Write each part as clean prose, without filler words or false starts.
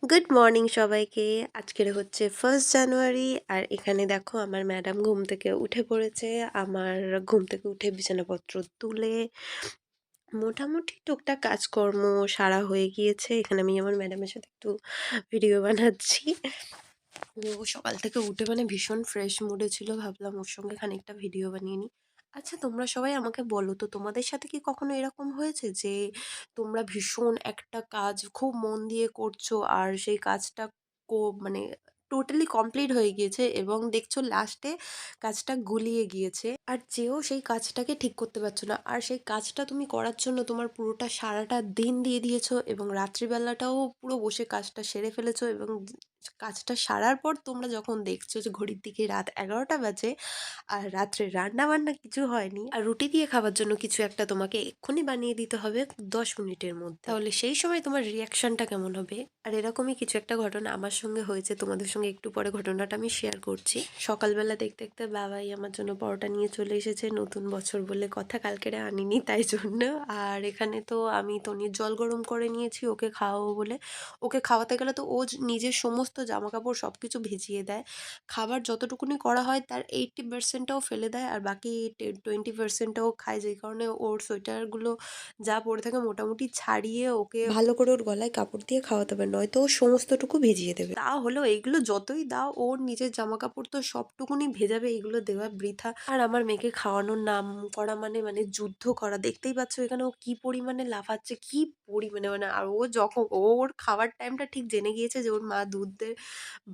Good morning সবাইকে। আজকের হচ্ছে 1st জানুয়ারি আর এখানে দেখো আমার ম্যাডাম ঘুম থেকে উঠে পড়েছে। আমার ঘুম থেকে উঠে বিছানাপত্র তুলে মোটামুটি টুকটাক কাজকর্ম সারা হয়ে গিয়েছে। এখানে আমি আমার ম্যাডামের সাথে একটু ভিডিও বানাচ্ছি। ও সকাল থেকে উঠে মানে ভীষণ ফ্রেশ মুডে ছিল, ভাবলাম ওর সঙ্গে খানিকটা ভিডিও বানিয়ে নিই। আচ্ছা তোমরা সবাই আমাকে বলো তো, তোমাদের সাথে কি কখনো এরকম হয়েছে যে তোমরা ভীষণ একটা কাজ খুব মন দিয়ে করছো আর সেই কাজটা মানে টোটালি কমপ্লিট হয়ে গিয়েছে এবং দেখছো লাস্টে কাজটা গুলিয়ে গিয়েছে আর যেও সেই কাজটাকে ঠিক করতে পারছো না, আর সেই কাজটা তুমি করার জন্য তোমার পুরোটা সারাটা দিন দিয়ে দিয়েছো এবং রাত্রিবেলাটাও পুরো বসে কাজটা সেরে ফেলেছো এবং কাজটা সারার পর তোমরা যখন দেখছো যে ঘড়ির দিকে রাত 11টা বাজে আর রাত্রে রান্না বান্না কিছু হয়নি আর রুটি দিয়ে খাবার জন্য কিছু একটা তোমাকে এক্ষুনি বানিয়ে দিতে হবে 10 মিনিটের মধ্যে, তাহলে সেই সময় তোমার রিয়াকশনটা কেমন হবে? আর এরকমই কিছু একটা ঘটনা আমার সঙ্গে হয়েছে, তোমাদের সঙ্গে একটু পরে ঘটনাটা আমি শেয়ার করছি। সকালবেলা দেখতে দেখতে বাবাই আমার জন্য পরোটা নিয়ে চলে এসেছে, নতুন বছর বলে কথা, কালকেরে আনিনি তাই জন্য। আর এখানে তো আমি তনির জল গরম করে নিয়েছি ওকে খাওয়াবো বলে। ওকে খাওয়াতে গেলে তো ও নিজের সমস্ত জামাকাপড় সব কিছু ভিজিয়ে দেয়। খাবার যতটুকুনি করা হয় তার 80%টাও ফেলে দেয় আর বাকি 20%টাও খায়, যেই কারণে ওর সোয়েটারগুলো যা পরে থাকে মোটামুটি ছাড়িয়ে ওকে ভালো করে ওর গলায় কাপড় দিয়ে খাওয়াতে হবে, নয়তো ও সমস্তটুকু ভিজিয়ে দেবে। তা হলেও এইগুলো যতই দাও ওর নিজের জামাকাপড় তো সবটুকুনি ভেজাবে, এগুলো দেওয়া বৃথা। আর আমার মেয়েকে খাওয়ানোর নাম করা মানে যুদ্ধ করা, দেখতেই পাচ্ছ এখানে ও কি পরিমাণে লাফাচ্ছে, কি পরিমাণে মানে। আর ও যখন ওর খাওয়ার টাইমটা ঠিক জেনে গিয়েছে যে ওর মা দুধের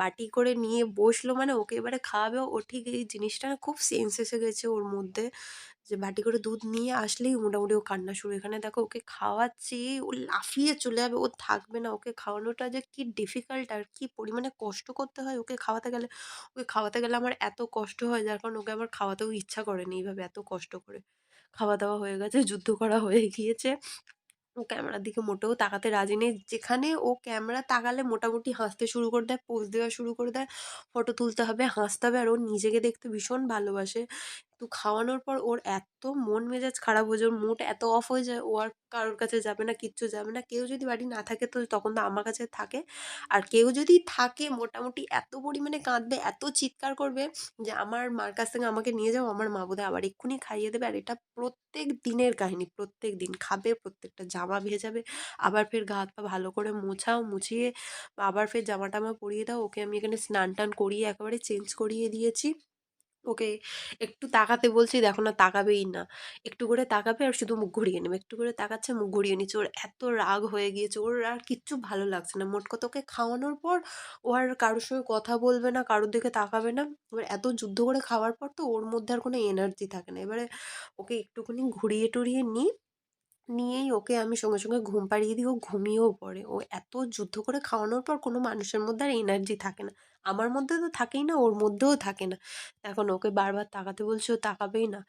বাটি করে নিয়ে বসলো মানে ওকে এবারে খাওয়াবে, ও ঠিক এই জিনিসটা না খুব সেন্স এসে গেছে ওর মধ্যে যে বাটি করে দুধ নিয়ে আসলেই মোটামুটি ও কান্না শুরু। এখানে দেখো ওকে খাওয়াচ্ছি, ও লাফিয়ে চলে যাবে, ও থাকবে না। ওকে খাওয়ানোটা যে কি ডিফিকাল্ট আর কি পরিমাণে কষ্ট করতে হয় ওকে খাওয়াতে গেলে, ওকে খাওয়াতে গেলে আমার এত কষ্ট হয় যার কারণে ওকে আমার খাওয়াতেও ইচ্ছা করেনি এইভাবে এত কষ্ট করে। খাওয়া দাওয়া হয়ে গেছে, যুদ্ধ করা হয়ে গিয়েছে। ও ক্যামেরার দিকে মোটেও তাকাতে রাজি নেই। যেখানে ও ক্যামেরা তাকালে মোটামুটি হাসতে শুরু করে দেয়, পোজ দেওয়া শুরু করে দেয়, ফটো তুলতে হবে, হাসতে হবে। আর ও নিজেকে দেখতে ভীষণ ভালোবাসে। তো খাওয়ানোর পর ওর এত মন মেজাজ খারাপ হয়ে যায়, ওর মুড এত অফ হয়ে যায়, ও আর কারোর কাছে যাবে না, কিচ্ছু যাবে না। কেউ যদি বাড়ি না থাকে তো তখন তো আমার কাছে থাকে। আর কেউ যদি থাকে মোটামুটি এত পরিমাণে কাঁদবে, এত চিৎকার করবে যে আমার মার কাছ থেকে আমাকে নিয়ে যাও, আমার মা বোধহয় আবার এক্ষুনি খাইয়ে দেবে। আর এটা প্রত্যেক দিনের কাহিনী, প্রত্যেক দিন খাবে, প্রত্যেকটা জামা ভেজাবে, আবার ফের গা হাত পা ভালো করে মোছাও, মুছিয়ে আবার ফের জামা টামা পরিয়ে দাও। ওকে আমি এখানে স্নান টান করিয়ে একেবারে চেঞ্জ করিয়ে দিয়েছি। ওকে একটু তাকাতে বলছি, দেখো না তাকাবেই না। একটু করে তাকাবে আর শুধু মুখ ঘুরিয়ে নেবে, একটু করে তাকাচ্ছে মুখ ঘুরিয়ে নিচ্ছে। ওর এত রাগ হয়ে গিয়েছে, ওর আর কিচ্ছু ভালো লাগছে না। মোট কথা ওকে খাওয়ানোর পর ও আর কারোর সঙ্গে কথা বলবে না, কারোর দিকে তাকাবে না। এবার এত যুদ্ধ করে খাওয়ার পর তো ওর মধ্যে আর কোনো এনার্জি থাকে না। এবারে ওকে একটুখানি ঘুরিয়ে টুরিয়ে নিই, নিয়েই ওকে আমি সঙ্গে সঙ্গে ঘুম পাড়িয়ে দিই, ও ঘুমিয়েও পড়ে। ও এত যুদ্ধ করে খাওয়ানোর পর কোনো মানুষের মধ্যে আর এনার্জি থাকে না। আমার মধ্যে তো থাকেই না, ওর মধ্যেও থাকে না। এখন ওকে বারবার তাকাতে বলছি, ও তাকাবেই না।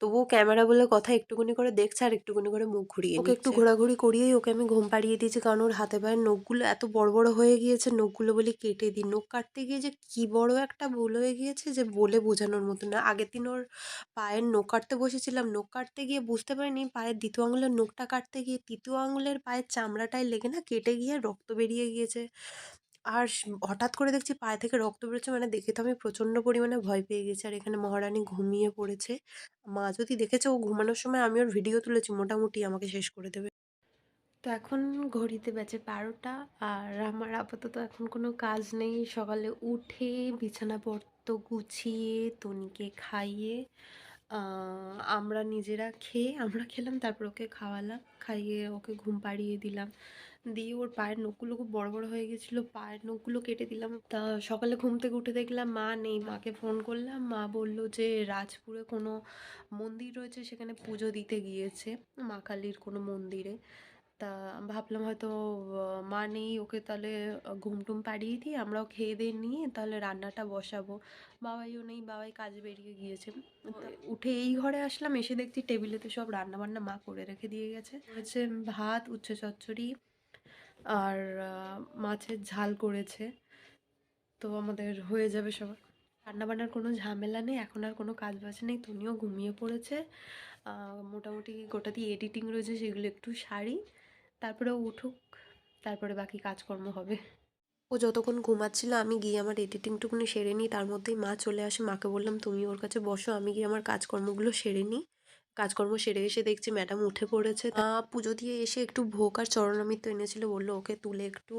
তবুও ক্যামেরা বলে কথা একটুখানি করে দেখছে আর একটুখানি করে মুখ ঘুরিয়ে ওকে একটু ঘোরাঘুরি করিয়েই ওকে আমি ঘুম পাড়িয়ে দিয়েছি, কারণ ওর হাতে পায়ের নখগুলো এত বড় বড় হয়ে গিয়েছে, নখগুলো বলি কেটে দিই। নখ কাটতে গিয়ে যে কি বড় একটা ভুল হয়ে গিয়েছে যে বলে বোঝানোর মতো না। আগের দিন ওর পায়ের নখ কাটতে বসেছিলাম, নখ কাটতে গিয়ে বুঝতে পারিনি পায়ের দ্বিতীয় আঙুলের নখটা কাটতে গিয়ে তৃতীয় আঙুলের পায়ের চামড়াটায় লেগে না কেটে গিয়ে রক্ত বেরিয়ে গিয়েছে। আর হঠাৎ করে দেখছি পায়ে থেকে রক্ত বেরোচ্ছে, মানে দেখে তো আমি প্রচণ্ড পরিমাণে ভয় পেয়ে গেছি। আর এখানে মহারানী ঘুমিয়ে পড়েছে। মা যদি দেখেছে ও ঘুমানোর সময় আমি ওর ভিডিও তুলেছি, মোটামুটি আমাকে শেষ করে দেবে। তো এখন ঘড়িতে বাজে 12টা আর আমার আপাতত এখন কোনো কাজ নেই। সকালে উঠে বিছানাপত্র গুছিয়ে তনিকে খাইয়ে আমরা নিজেরা খেয়ে আমরা খেলাম, তারপর ওকে খাওয়ালাম, খাইয়ে ওকে ঘুম পাড়িয়ে দিলাম। দিয়ে ওর পায়ের নখগুলো খুব বড় বড় হয়ে গেছিলো, পায়ের নখগুলো কেটে দিলাম। তা সকালে ঘুম থেকে উঠে দেখলাম মা নেই। মাকে ফোন করলাম, মা বলল যে রাজপুরে কোনো মন্দির রয়েছে সেখানে পুজো দিতে গিয়েছে, মা কালীর কোনো মন্দিরে। তা ভাবলাম হয়তো মা নেই, ওকে তাহলে ঘুম টুম পাড়িয়ে দিয়ে আমরাও খেয়ে দিয়ে নিয়ে তাহলে রান্নাটা বসাবো। বাবাইও নেই, বাবাই কাজে বেরিয়ে গিয়েছে। উঠে এই ঘরে আসলাম, এসে দেখছি টেবিলেতে সব রান্না বান্না মা করে রেখে দিয়ে গেছে। হয়েছে ভাত, উচ্ছে চচ্চড়ি আর মাছের ঝাল করেছে। তো আমাদের হয়ে যাবে সবার। রান্নাবান্নার কোনো ঝামেলা নেই, এখন আর কোনো কাজ বাজ নেই। তুমিও ঘুমিয়ে পড়েছে। মোটামুটি গোটা দিয়ে এডিটিং রয়েছে, সেগুলো একটু সারি, তারপরে ও উঠুক, তারপরে বাকি কাজকর্ম হবে। ও যতক্ষণ ঘুমাচ্ছিল আমি গিয়ে আমার এডিটিংটুকুনি সেরে নিই, তার মধ্যেই মা চলে আসে। মাকে বললাম তুমি ওর কাছে বসো, আমি গিয়ে আমার কাজকর্মগুলো সেরে নিই। কাজকর্ম সেরে এসে দেখছি ম্যাডাম উঠে পড়েছে। তা পুজো দিয়ে এসে একটু ভোগ আর চরণামৃত এনেছিল, বললো ওকে তুলে একটু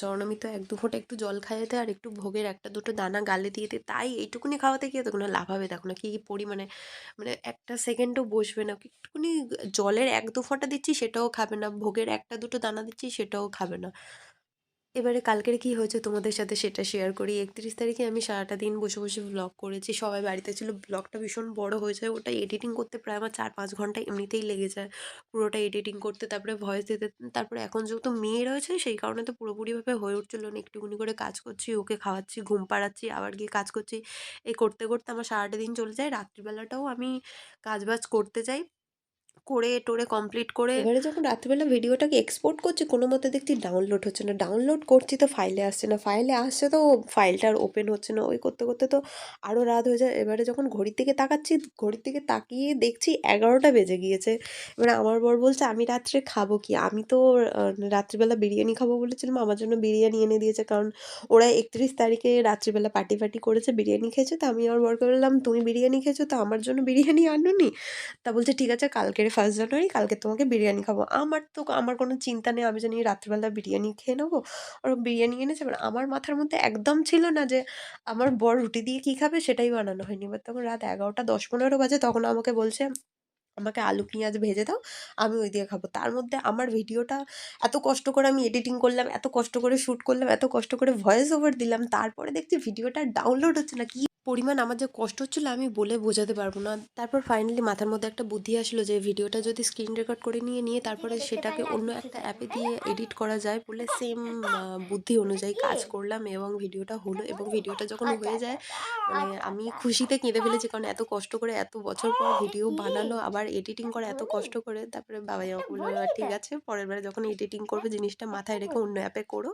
চরণামৃত 1-2 ফোঁটা একটু জল খাইয়ে দে আর একটু ভোগের 1-2টো দানা গালে দিয়ে দে। তাই এইটুকুনি খাওয়াতে কি এতক্ষণ লাভ হবে, দেখো না কি পরিমাণে, মানে একটা সেকেন্ডও বসবে না। একটুখানি জলের 1-2 ফোঁটা দিচ্ছি সেটাও খাবে না, ভোগের 1-2টো দানা দিচ্ছি সেটাও খাবে না। এবারে কালকের কি হয়েছে তোমাদের সাথে সেটা শেয়ার করি। 31 তারিখে আমি সারাটা দিন বসে, বসে ভ্লগ করেছি। সবাই বাড়িতে ছিল। ব্লগটা ভীষণ বড় হয়ে যায়। ওটা এডিটিং করতে প্রায় আমার 4-5 ঘন্টা এমনিতেই লেগে যায়। পুরোটা এডিটিং করতে, তারপরে ভয়েস দিতে। তারপরে এখন যেহেতু মেয়ে রয়েছে সেই কারণে তো পুরোপুরিভাবে হয়ে উঠছিল না। একটুখানি করে কাজ করছি, ওকে খাওয়াচ্ছি, ঘুম পাড়াচ্ছি, আবার গিয়ে কাজ করছি। এই করতে, করতে আমার সারাটা দিন চলে যায়। রাত্রিবেলাটাও আমি কাজবাজ করতে যাই। করে-টোরে কমপ্লিট করে এবারে যখন রাত্রিবেলা ভিডিওটাকে এক্সপোর্ট করছি কোনোমতে দেখছি ডাউনলোড হচ্ছে না। ডাউনলোড করছি তো ফাইলে আসছে না। ফাইলে আসছে তো ফাইলটা আর ওপেন হচ্ছে না। ওই করতে, করতে তো আরও রাত হয়ে যায়। এবারে যখন ঘড়ির দিকে তাকাচ্ছি, ঘড়ির দিকে তাকিয়ে দেখছি 11টা বেজে গিয়েছে। এবারে আমার বর বলছে, "আমি রাত্রে খাবো কি? আমি তো আ রাত্রিবেলা বিরিয়ানি খাবো বলেছিলাম।" আমার জন্য বিরিয়ানি এনে দিয়েছে। কারণ ওরা 31 তারিখে রাত্রিবেলা পার্টি-ফার্টি করেছে, বিরিয়ানি খেয়েছে। তো আমি আমার বরকে বললাম, "তুমি বিরিয়ানি খেয়েছো তো আমার জন্য বিরিয়ানি আনোনি?" তা বলছে, "ঠিক আছে কালকের 1st জানুয়ারি, কালকে তোমাকে বিরিয়ানি খাবো।" আমার কোনো চিন্তা নেই। আমি জানি রাত্রিবেলা বিরিয়ানি খেয়ে নেবো। ওরা বিরিয়ানি এনেছে। এবার আমার মাথার মধ্যে একদম ছিল না যে আমার বর রুটি দিয়ে কী খাবে সেটাই বানানো হয়নি। এবার তখন রাত 11টা 10-15 বাজে, তখন আমাকে বলছে, "আমাকে আলু পেঁয়াজ ভেজে দাও, আমি ওই দিয়ে খাবো।" তার মধ্যে আমার ভিডিওটা এত কষ্ট করে আমি এডিটিং করলাম, এত কষ্ট করে শ্যুট করলাম, এত কষ্ট করে ভয়েস ওভার দিলাম। তারপরে দেখছি ভিডিওটা আর ডাউনলোড হচ্ছে না। কি পরিমাণ আমার যে কষ্ট হচ্ছিল আমি বলে বোঝাতে পারবো না। তারপর ফাইনালি মাথার মধ্যে একটা বুদ্ধি আসলো যে ভিডিওটা যদি স্ক্রিন রেকর্ড করে নিয়ে তারপরে সেটাকে অন্য একটা অ্যাপে দিয়ে এডিট করা যায় বলে সেম বুদ্ধি অনুযায়ী কাজ করলাম এবং ভিডিওটা হলো। এবং ভিডিওটা যখন হয়ে যায় মানে আমি খুশিতে কেঁদে ফেলেছি, কারণ এত কষ্ট করে এত বছর পর ভিডিও বানালো, আবার এডিটিং করা এত কষ্ট করে। তারপরে বাবাই আমাকে বললো, ঠিক আছে পরের বারে যখন এডিটিং করবে জিনিসটা মাথায় রেখে অন্য অ্যাপে করো।"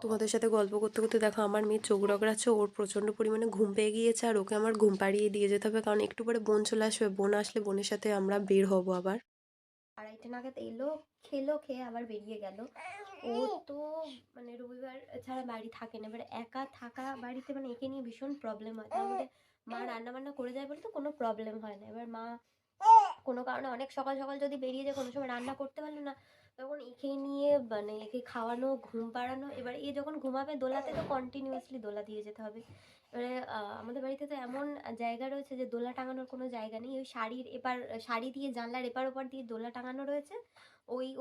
তোমাদের সাথে গল্প করতে, করতে দেখো আমার মেয়ে চোখ রগড়াচ্ছে। ওর প্রচণ্ড পরিমাণে ঘুম পেয়ে গিয়েছে আর ওকে আমার ঘুম পাড়িয়ে দিয়ে যেতে হবে, কারণ একটু পরে বোন চলে আসবে। বোন আসলে বোনের সাথে আমরা বের হব আবার। 2:30 নাগাদ এলো, খেলো, খেয়ে আবার বেরিয়ে গেল। ও তো মানে রবিবার ছাড়া বাড়ি থাকে না। এবার একা থাকা বাড়িতে মানে একে নিয়ে ভীষণ প্রবলেম হয়। তার মধ্যে মা রান্না-বান্না করে যায় বলে তো কোনো প্রবলেম হয় না। এবার মা কোনো কারণে অনেক সকাল, সকাল যদি বেরিয়ে যায়, কোনো সময় রান্না করতে পারল না, তখন একে নিয়ে মানে একে খাওয়ানো, ঘুম পাড়ানো। এবার এ যখন ঘুমাবে দোলাতে তো কন্টিনিউয়াসলি দোলা দিয়ে যেতে হবে। এবারে আমাদের বাড়িতে তো এমন জায়গা রয়েছে যে দোলা টাঙানোর কোনো জায়গা নেই। ওই শাড়ি দিয়ে জানলার এপার ওপার দিয়ে দোলা টাঙানো রয়েছে।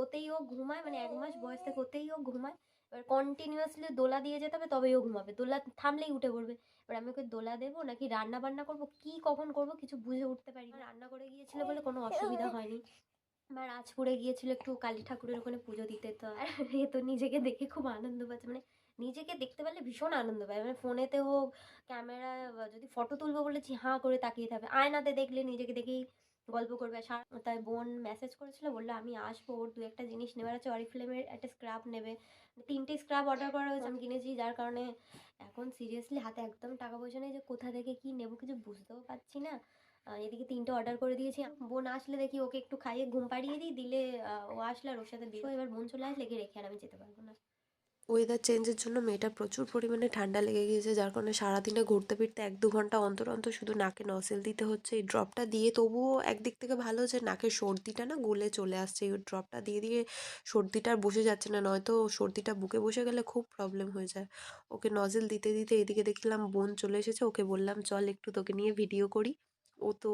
ওতেই ও ঘুমায়, মানে ১ মাস বয়স থেকে ওতেই ও ঘুমায়। এবার কন্টিনিউয়াসলি দোলা দিয়ে যেতে হবে তবেই ও ঘুমাবে। দোলা থামলেই উঠে পড়বে। এবার আমি ওকে দোলা দেবো নাকি রান্না বান্না করবো, কি কখন করবো কিছু বুঝে উঠতে পারি না। রান্না করে গিয়েছিল বলে কোনো অসুবিধা হয়নি। বা রাজপুরে গিয়েছিল একটু কালী ঠাকুরের ওখানে পুজো দিতে। তো আর এ তো নিজেকে দেখে খুব আনন্দ পাচ্ছে, মানে নিজেকে দেখতে পারলে ভীষণ আনন্দ পায়। মানে ফোনেতে হোক, ক্যামেরা, যদি ফটো তুলবো বলেছি হাঁ করে তাকিয়ে থাকবে, আয়নাতে দেখলে নিজেকে দেখেই গল্প করবে। তাই বোন মেসেজ করেছিল, বললো আমি আসবো, ওর দু একটা জিনিস নেওয়ার আছে। অরিফ্লেমের একটা স্ক্রাব নেবে, 3টে স্ক্রাব অর্ডার করা হয়েছে, আমি কিনেছি। যার কারণে এখন সিরিয়াসলি হাতে একদম টাকা পয়সা নেই যে কোথা থেকে কি নেবো, কিছু বুঝতেও পারছি না। এদিকে 3টে অর্ডার করে দিয়েছি। বোন আসলে দেখি ওকে একটু খাইয়ে ঘুম পাড়িয়ে দিই, দিলে ও আসলে আর ওর সাথে এবার বোন চলে আসলে একে রেখে আর আমি যেতে পারবো না। ওয়েদার চেঞ্জের জন্য মেয়েটার প্রচুর পরিমাণে ঠান্ডা লেগে গিয়েছে, যার কারণে সারাদিনে ঘুরতে ফিরতে 1-2 ঘন্টা অন্তর অন্তর শুধু নাকে নজেল দিতে হচ্ছে। এই ড্রপটা দিয়ে তবুও একদিক থেকে ভালো যে নাকের সর্দিটা না গলে চলে আসছে। এই ড্রপটা দিয়ে দিয়ে সর্দিটা আর বসে যাচ্ছে না, নয়তো সর্দিটা বুকে বসে গেলে খুব প্রবলেম হয়ে যায়। ওকে নজেল দিতে দিতে এদিকে দেখলাম বোন চলে এসেছে। ওকে বললাম চল একটু তোকে নিয়ে ভিডিও করি। ও তো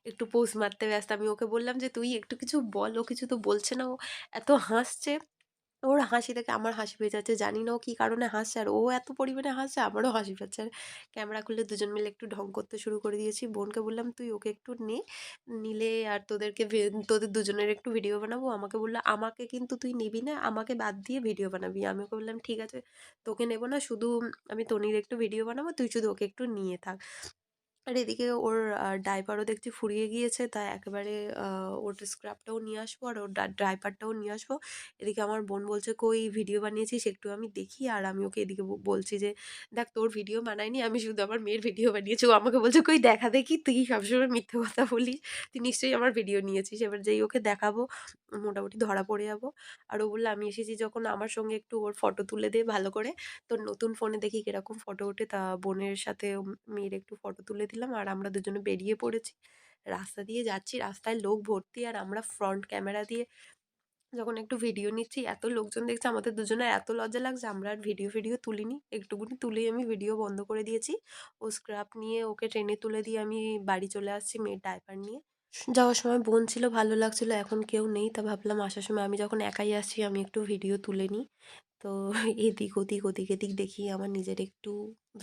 একটু পোজ মারতে ব্যস্ত। আমি ওকে বললাম যে তুই একটু কিছু বল, ও কিছু তো বলছে না। ও এত হাসছে, ওর হাসি দেখে আমার হাসি পেয়ে যাচ্ছে। জানি না ও কী কারণে হাসছে, আর ও এত পরিমাণে হাসছে আমারও হাসি পাচ্ছে। আর ক্যামেরা খুলে দুজন মিলে একটু ঢং করতে শুরু করে দিয়েছি। বোনকে বললাম, "তুই ওকে একটু নে, নিলে আর তোদের দুজনের একটু ভিডিও বানাবো।" আমাকে বলল, "আমাকে কিন্তু তুই নিবি না, আমাকে বাদ দিয়ে ভিডিও বানাবি।" আমি ওকে বললাম, "ঠিক আছে, তোকে নেব না, শুধু আমি তনির একটু ভিডিও বানাবো, তুই শুধু ওকে একটু নিয়ে থাক।" আর এদিকে ওর ডায়পারও দেখছি ফুরিয়ে গিয়েছে, তাই একেবারে ওর স্ক্রাবটাও নিয়ে আসবো আর ওর ডায়পারটাও নিয়ে আসবো। এদিকে আমার বোন বলছে, "কই ভিডিও বানিয়েছিস একটু আমি দেখি।" আর আমি ওকে এদিকে বলছি যে, "দেখ তোর ভিডিও বানাইনি, আমি শুধু আমার মেয়ের ভিডিও বানিয়েছি।" ও আমাকে বলছে, "কই দেখা দেখি, তুই সবসময় মিথ্যে কথা বলিস। তুই নিশ্চয়ই আমার ভিডিও নিয়েছিস।" এবার যেই ওকে দেখাবো মোটামুটি ধরা পড়ে যাবো। আর ও বলল, "আমি এসেছি যখন আমার সঙ্গে একটু ওর ফটো তুলে দে ভালো করে। তোর নতুন ফোনে দেখি কিরকম ফটো ওঠে।" তা বোনের সাথে মেয়ের একটু ফটো তুলে দিলাম আর আমরা দুজনে বেরিয়ে পড়েছি। রাস্তা দিয়ে যাচ্ছি, রাস্তায় লোক ভর্তি আর আমরা ফ্রন্ট ক্যামেরা দিয়ে যখন একটু ভিডিও নিচ্ছি, এত লোকজন দেখছে, আমাদের দুজনের এত লজ্জা লাগছে, আমরা আর ভিডিও তুলিনি। একটুকুনি তুলেই আমি ভিডিও বন্ধ করে দিয়েছি। ও স্ক্রাব নিয়ে ওকে ট্রেনে তুলে দিয়ে আমি বাড়ি চলে আসছি মেয়ের ডায়পার নিয়ে। যাওয়ার সময় বোন ছিল, ভালো লাগছিল, এখন কেউ নেই। তা ভাবলাম আসার সময় আমি যখন একাই আসছি আমি একটু ভিডিও তুলে নিই। তো ওদিক দেখিয়ে আমার নিজের একটু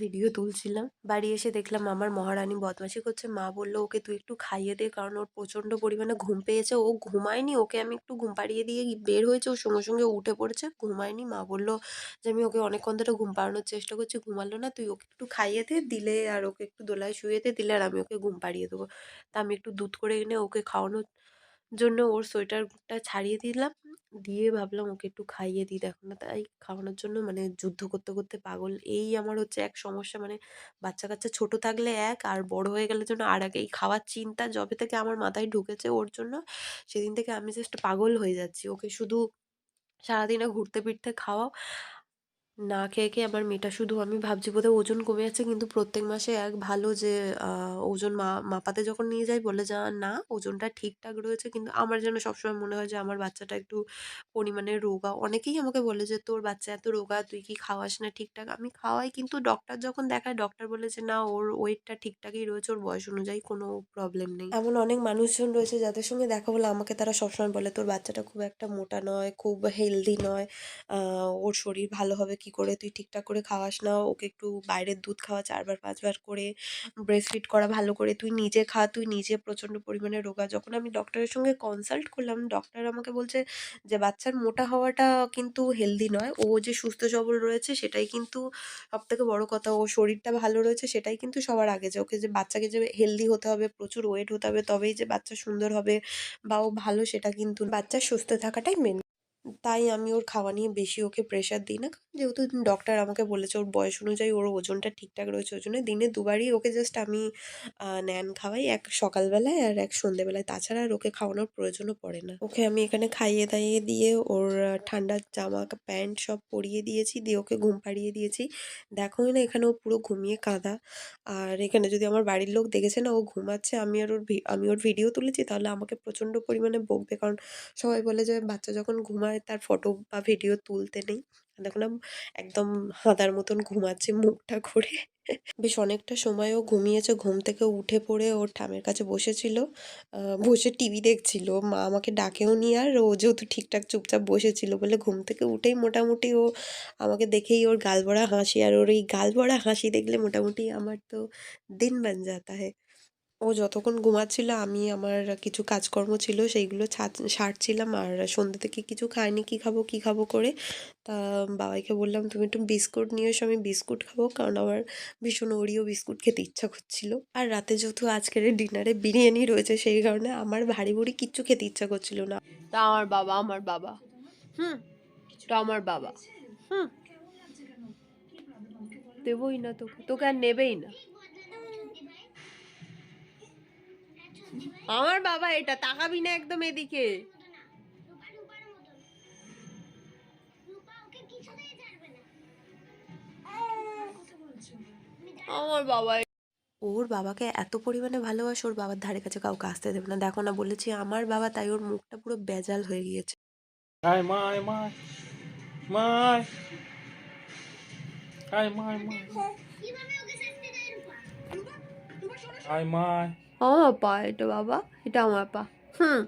ভিডিও তুলছিলাম। বাড়ি এসে দেখলাম আমার মহারানী বদমাশি করছে। মা বলল, "ওকে তুই একটু খাইয়ে দে।" কারণ ওর প্রচণ্ড পরিমাণে ঘুম পেয়েছে। ও ঘুমায়নি। ওকে আমি একটু ঘুম পাড়িয়ে দিয়ে বের হয়েছে। ও সঙ্গে, সঙ্গে উঠে পড়েছে। ঘুমায়নি। মা বলল যে, "আমি ওকে অনেকক্ষণ ধরে ঘুম পাড়ানোর চেষ্টা করছি, ঘুমালো না। তুই ওকে একটু খাইয়ে দে। দিলে আর ওকে একটু দোলায় শুইয়ে দে। দিলে আর আমি ওকে ঘুম পাড়িয়ে দেবো।" তা আমি একটু দুধ করে এনে ওকে খাওয়ানোর জন্য ওর সোয়েটারটা ছাড়িয়ে দিলাম। দিয়ে ভাবলাম ওকে একটু খাইয়ে দিই। দেখো না, তাই খাওয়ানোর জন্য মানে যুদ্ধ করতে, করতে পাগল। এই আমার হচ্ছে এক সমস্যা, মানে বাচ্চা-কাচ্চা ছোট থাকলে এক, আর বড় হয়ে গেলে যেন আরেক। এই খাওয়ার চিন্তা যবে থেকে আমার মাথায় ঢুকেছে ওর জন্য, সেদিন থেকে আমি জাস্ট পাগল হয়ে যাচ্ছি। ওকে শুধু সারাদিনে ঘুরতে ফিরতে খাওয়াও। না খেয়ে, খেয়ে আমার মেয়েটা শুধু, আমি ভাবছি বোধহয় ওজন কমে যাচ্ছে, কিন্তু প্রত্যেক মাসে এক ভালো যে আ ওজন মাপাতে যখন নিয়ে যাই বলে যা না ওজনটা ঠিকঠাক রয়েছে। কিন্তু আমার যেন সবসময় মনে হয় যে আমার বাচ্চাটা একটু পরিমাণে রোগা। অনেকেই আমাকে বলে যে, "তোর বাচ্চা এত রোগা, তুই কি খাওয়াস না ঠিকঠাক?" আমি খাওয়াই, কিন্তু ডক্টর যখন দেখায় ডক্টর বলে যে, "না, ওর ওয়েটটা ঠিকঠাকই রয়েছে, ওর বয়স অনুযায়ী কোনো প্রবলেম নেই।" এমন অনেক মানুষজন রয়েছে যাদের সঙ্গে দেখা হলে আমাকে তারা সবসময় বলে, "তোর বাচ্চাটা খুব একটা মোটা নয়, খুব হেলদি নয়। আ ওর শরীর ভালো হবে কি করে? তুই ঠিকঠাক করে খাওয়াস না। ওকে একটু বাইরের দুধ খাওয়া ৪ বার ৫ বার করে, ব্রেস্টফিড করা ভালো করে। তুই নিজে খা, তুই নিজে প্রচণ্ড পরিমাণে রোগা।" যখন আমি ডক্টরের সঙ্গে কনসাল্ট করলাম, ডক্টর আমাকে বলছে যে, "বাচ্চার মোটা হওয়াটা কিন্তু হেলদি নয়। ও যে সুস্থ সবল রয়েছে সেটাই কিন্তু সবথেকে বড় কথা। ওর শরীরটা ভালো রয়েছে সেটাই কিন্তু সবার আগে। যে ওকে, যে বাচ্চাকে যে হেলদি হতে হবে, প্রচুর ওয়েট হতে হবে, তবেই যে বাচ্চা সুন্দর হবে বা ও ভালো সেটা কিন্তু না। বাচ্চার সুস্থ থাকাটাই মেন।" তাই আমি ওর খাওয়া নিয়ে বেশি ওকে প্রেশার দিই না। কারণ যেহেতু ডক্টর আমাকে বলেছে ওর বয়স অনুযায়ী ওর ওজনটা ঠিকঠাক রয়েছে, ওই জন্য দিনে ২ বারই ওকে জাস্ট আমি ন্যান খাওয়াই। এক সকালবেলায় আর এক সন্ধ্যেবেলায়। তাছাড়া আর ওকে খাওয়ানোর প্রয়োজনও পড়ে না। ওকে আমি এখানে খাইয়ে-দাইয়ে দিয়ে ওর ঠান্ডা জামা প্যান্ট সব পরিয়ে দিয়েছি। দিয়ে ওকে ঘুম পাড়িয়ে দিয়েছি। দেখোই না এখানে ও পুরো ঘুমিয়ে কাঁদা। আর এখানে যদি আমার বাড়ির লোক দেখেছে না ও ঘুমাচ্ছে, আমি ওর ভিডিও তুলেছি, তাহলে আমাকে প্রচণ্ড পরিমাণে বকবে। কারণ সবাই বলে যে বাচ্চা যখন ঘুমায় তার ফটো বা ভিডিও তুলতে নেই। দেখো না একদম হাঁদার মতন ঘুমাচ্ছে মুখটা করে। বেশ অনেকটা সময় ও ঘুমিয়েছে। ঘুম থেকে উঠে পড়ে ওর ঠামের কাছে বসেছিল। আ বসে টিভি দেখছিল। মা আমাকে ডাকেওনি আর। ও যেহেতু ঠিকঠাক চুপচাপ বসেছিল বলে ঘুম থেকে উঠেই মোটামুটি ও আমাকে দেখেই ওর গালভরা হাসি, আর ওর এই গালভরা হাসি দেখলে মোটামুটি আমার তো দিন বান जाता है। ও যতক্ষণ ঘুমাচ্ছিল আমি আমার কিছু কাজকর্ম ছিল সেইগুলো সারছিলাম। আর সন্ধ্যে থেকে কিছু খাইনি, কী খাবো, কী খাবো করে। তা বাবাইকে বললাম, "তুমি একটু বিস্কুট নিয়ে এসো, আমি বিস্কুট খাবো।" কারণ আমার ভীষণ ওরিও বিস্কুট খেতে ইচ্ছা করছিল। আর রাতে যেহেতু আজকের ডিনারে বিরিয়ানি রয়েছে সেই কারণে আমার ভারী ভুরি কিচ্ছু খেতে ইচ্ছা করছিল না। তা আমার বাবা, আমার বাবা। হুম, তা আমার বাবা। হুম, দেবই না তোকে, তোকে আর নেবেই না। আমার বাবা এটা, তাকাবি না একদম এদিকে। আমার বাবা, ওর বাবাকে এত পরিমাণে ভালোবাসে, ওর বাবার ধারে কাছে কাউকে আসতে দেবে না। দেখো না, বলেছি আমার বাবা, তাই ওর মুখটা পুরো বেজাল হয়ে গিয়েছে। Hi, my, my, my. Hi, my, my. Hi, my. আমার পা এটা বাবা, এটা আমার পা। হুম,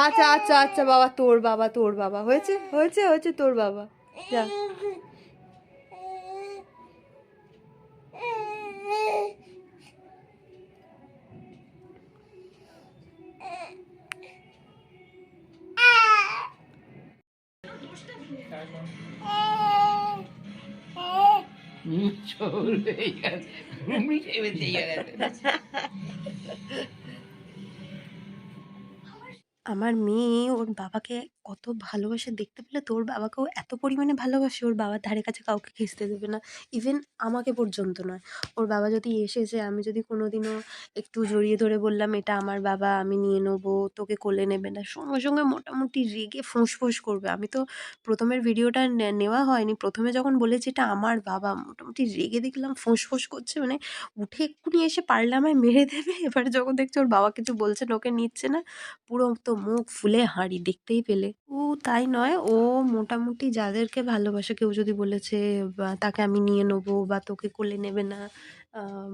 আচ্ছা আচ্ছা আচ্ছা বাবা, তোর বাবা, তোর বাবা হয়েছে, হয়েছে, হয়েছে তোর বাবা। যা। Hi, my. চলে গেছে ঘুমি চেপেছে আমার মেয়ে ওর বাবাকে কত ভালোবাসে দেখতে পেলে তো, ওর বাবাকেও এত পরিমাণে ভালোবাসে, ওর বাবার ধারে কাছে কাউকে ঘেঁষতে দেবে না। ইভেন আমাকে পর্যন্ত নয়। ওর বাবা যদি এসেছে, আমি যদি কোনোদিনও একটু জড়িয়ে ধরে বললাম, "এটা আমার বাবা, আমি নিয়ে নেবো, তোকে কোলে নেবে না।" সঙ্গে, সঙ্গে মোটামুটি রেগে ফোঁস-ফোঁস করবে। আমি তো ১ম এর ভিডিওটা নেওয়া হয়নি। ১ম এ যখন বলেছি এটা আমার বাবা, মোটামুটি রেগে দেখলাম ফোঁস-ফোঁস করছে, মানে উঠে এক্ষুনি এসে পারলে আমায় মেরে দেবে। এবারে যখন দেখছি ওর বাবা কিছু বলছে না, ওকে নিচ্ছে না, পুরো তো মুখ ফুলে হাঁড়ি দেখতেই পেলে। ও তাই নয়, ও মোটামুটি যাদেরকে ভালোবাসে, কেউ যদি বলেছে বা তাকে আমি নিয়ে নেবো বা তোকে কোলে নেবে না,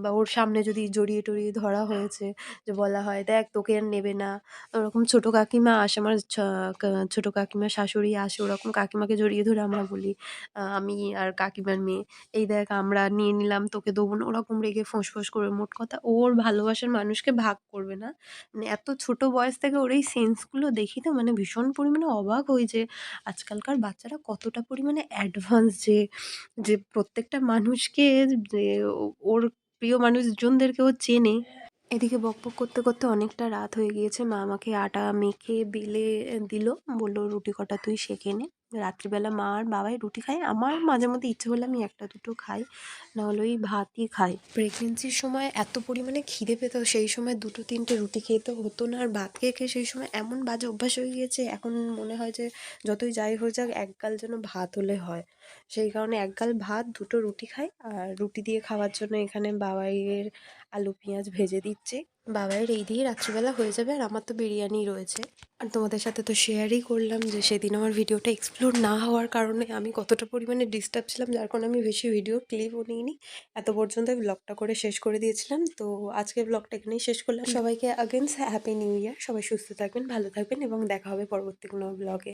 বা ওর সামনে যদি জড়িয়ে-টড়িয়ে ধরা হয়েছে, যে বলা হয়, "দেখ তোকে আর নেবে না।" ওরকম ছোট কাকিমা আসে, আমার ছোট কাকিমার শাশুড়ি আসে, ওরকম কাকিমাকে জড়িয়ে ধরে আমরা বলি, আমি আর কাকিমার মেয়ে, "এই দেখ আমরা নিয়ে নিলাম, তোকে দেবো না।" ওরকম রেগে ফোঁস-ফোঁস করবে। মোট কথা ওর ভালোবাসার মানুষকে ভাগ করবে না। মানে এত ছোট বয়স থেকে ওর এই সেন্সগুলো দেখি তো, মানে ভীষণ পরিমাণে অবাক হই যে আজকালকার বাচ্চারা কতটা পরিমাণে অ্যাডভান্স, যে প্রত্যেকটা মানুষকে, যে ওর প্রিয় মানুষজনদেরকে ও চেনে। এদিকে বকবক করতে, করতে অনেকটা রাত হয়ে গিয়েছে। মা আমাকে আটা মেখে বেলে দিল। বলল, "রুটি কটা তুই সেঁকে নে।" রাত্রিবেলা মা আর বাবাই রুটি খায়। আমার মাঝে মধ্যে ইচ্ছে হলে আমি ১টা ২টো খাই। নাহলে ওই ভাতই খাই। প্রেগনেন্সির সময় এত পরিমাণে খিদে পেত, সেই সময় ২টো ৩টে রুটি খেতে হতো না। আর ভাত খেয়ে, খেয়ে সেই সময় এমন বাজে অভ্যাস হয়ে গিয়েছে, এখন মনে হয় যে যতই যাই হয়ে যাক, এক গাল যেন ভাত হলে হয়। সেই কারণে এক গাল ভাত, ২টো রুটি খাই। আর রুটি দিয়ে খাওয়ার জন্য এখানে বাবাইয়ের আলু পেঁয়াজ ভেজে দিচ্ছি। বাবাইয়ের এই দিয়ে রাত্রিবেলা হয়ে যাবে, আর আমার তো বিরিয়ানি রয়েছে। আর তোমাদের সাথে তো শেয়ারই করলাম যে সেদিন আমার ভিডিওটা এক্সপ্লোর না হওয়ার কারণে আমি কতটা পরিমাণে ডিস্টার্ব ছিলাম, যার কারণে আমি বেশি ভিডিও ক্লিপও নিইনি। এত পর্যন্ত ব্লগটা করে শেষ করে দিয়েছিলাম। তো আজকের ব্লগটা এখানেই শেষ করলাম। সবাইকে অ্যাগেইন হ্যাপি নিউ ইয়ার। সবাই সুস্থ থাকবেন, ভালো থাকবেন এবং দেখা হবে পরবর্তী কোনো ব্লগে।